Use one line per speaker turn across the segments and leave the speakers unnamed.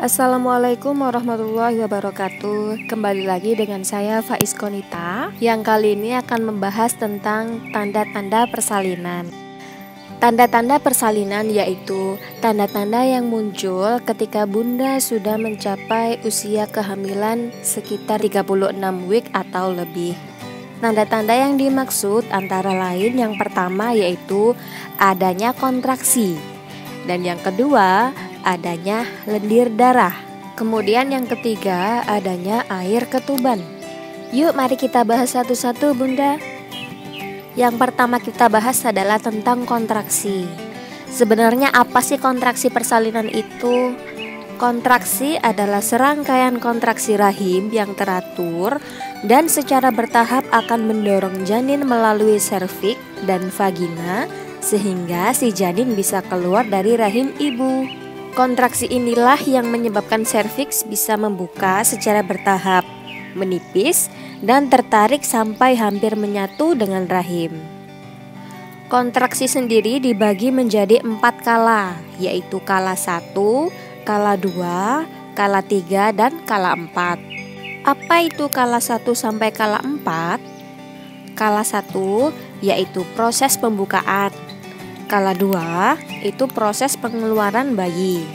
Assalamualaikum warahmatullahi wabarakatuh. Kembali lagi dengan saya Faiz Konita, yang kali ini akan membahas tentang tanda-tanda persalinan. Tanda-tanda persalinan yaitu tanda-tanda yang muncul ketika bunda sudah mencapai usia kehamilan sekitar 36 week atau lebih. Tanda-tanda yang dimaksud antara lain yang pertama yaitu adanya kontraksi, dan yang kedua adanya lendir darah. Kemudian yang ketiga adanya air ketuban. Yuk mari kita bahas satu-satu bunda. Yang pertama kita bahas adalah tentang kontraksi. Sebenarnya apa sih kontraksi persalinan itu? Kontraksi adalah serangkaian kontraksi rahim yang teratur dan secara bertahap akan mendorong janin melalui serviks dan vagina sehingga si janin bisa keluar dari rahim ibu. Kontraksi inilah yang menyebabkan serviks bisa membuka secara bertahap, menipis, dan tertarik sampai hampir menyatu dengan rahim. Kontraksi sendiri dibagi menjadi 4 kala, yaitu kala 1, kala 2, kala 3, dan kala 4. Apa itu kala 1 sampai kala 4? Kala 1 yaitu proses pembukaan. Kala 2 itu proses pengeluaran bayi.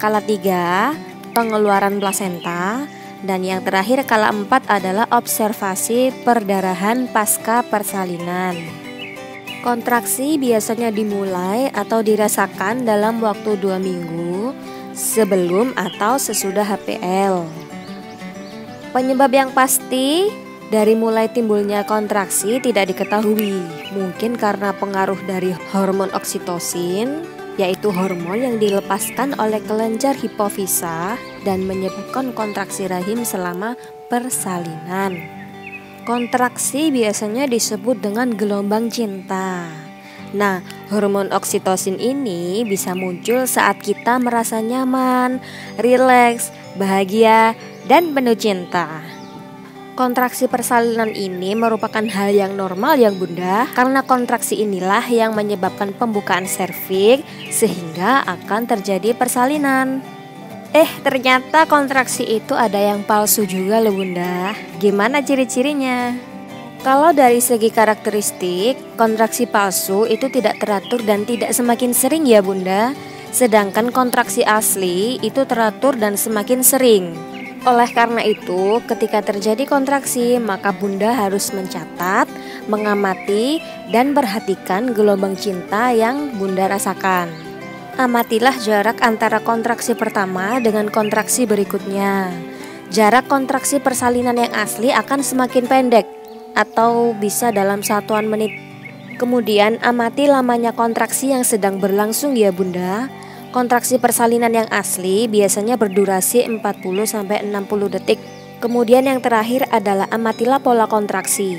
Kala 3 pengeluaran plasenta. Dan yang terakhir kala 4 adalah observasi perdarahan pasca persalinan. Kontraksi biasanya dimulai atau dirasakan dalam waktu 2 minggu sebelum atau sesudah HPL. Penyebab yang pasti dari mulai timbulnya kontraksi tidak diketahui. Mungkin karena pengaruh dari hormon oksitosin, yaitu hormon yang dilepaskan oleh kelenjar hipofisa dan menyebabkan kontraksi rahim selama persalinan. Kontraksi biasanya disebut dengan gelombang cinta. Nah, hormon oksitosin ini bisa muncul saat kita merasa nyaman, rileks, bahagia, dan penuh cinta. Kontraksi persalinan ini merupakan hal yang normal ya bunda, karena kontraksi inilah yang menyebabkan pembukaan serviks sehingga akan terjadi persalinan. Ternyata kontraksi itu ada yang palsu juga loh bunda. Gimana ciri-cirinya? Kalau dari segi karakteristik, kontraksi palsu itu tidak teratur dan tidak semakin sering ya bunda. Sedangkan kontraksi asli itu teratur dan semakin sering. Oleh karena itu, ketika terjadi kontraksi, maka bunda harus mencatat, mengamati, dan perhatikan gelombang cinta yang bunda rasakan. Amatilah jarak antara kontraksi pertama dengan kontraksi berikutnya. Jarak kontraksi persalinan yang asli akan semakin pendek, atau bisa dalam satuan menit. Kemudian amati lamanya kontraksi yang sedang berlangsung ya bunda. Kontraksi persalinan yang asli biasanya berdurasi 40-60 detik. Kemudian yang terakhir adalah amatilah pola kontraksi.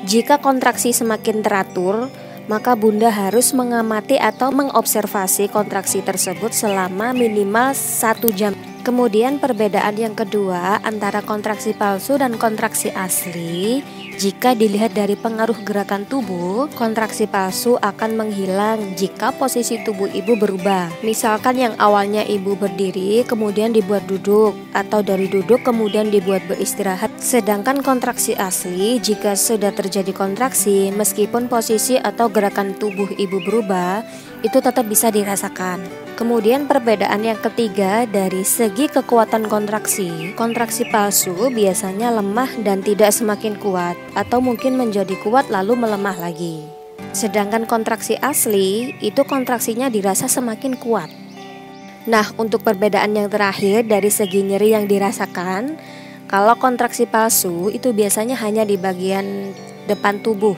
Jika kontraksi semakin teratur, maka bunda harus mengamati atau mengobservasi kontraksi tersebut selama minimal 1 jam. Kemudian perbedaan yang kedua antara kontraksi palsu dan kontraksi asli, jika dilihat dari pengaruh gerakan tubuh, kontraksi palsu akan menghilang jika posisi tubuh ibu berubah. Misalkan yang awalnya ibu berdiri kemudian dibuat duduk, atau dari duduk kemudian dibuat beristirahat. Sedangkan kontraksi asli, jika sudah terjadi kontraksi, meskipun posisi atau gerakan tubuh ibu berubah, itu tetap bisa dirasakan. Kemudian perbedaan yang ketiga dari segi kekuatan kontraksi. Kontraksi palsu biasanya lemah dan tidak semakin kuat, atau mungkin menjadi kuat lalu melemah lagi. Sedangkan kontraksi asli itu kontraksinya dirasa semakin kuat. Nah, untuk perbedaan yang terakhir dari segi nyeri yang dirasakan, kalau kontraksi palsu itu biasanya hanya di bagian depan tubuh.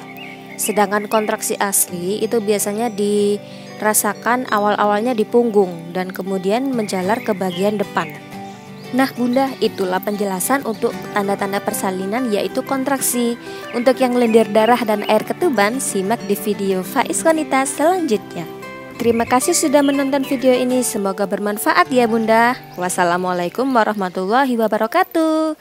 Sedangkan kontraksi asli itu biasanya dirasakan awal-awalnya di punggung dan kemudian menjalar ke bagian depan. Nah bunda, itulah penjelasan untuk tanda-tanda persalinan yaitu kontraksi. Untuk yang lendir darah dan air ketuban, simak di video Faiz Konita selanjutnya. Terima kasih sudah menonton video ini, semoga bermanfaat ya bunda. Wassalamualaikum warahmatullahi wabarakatuh.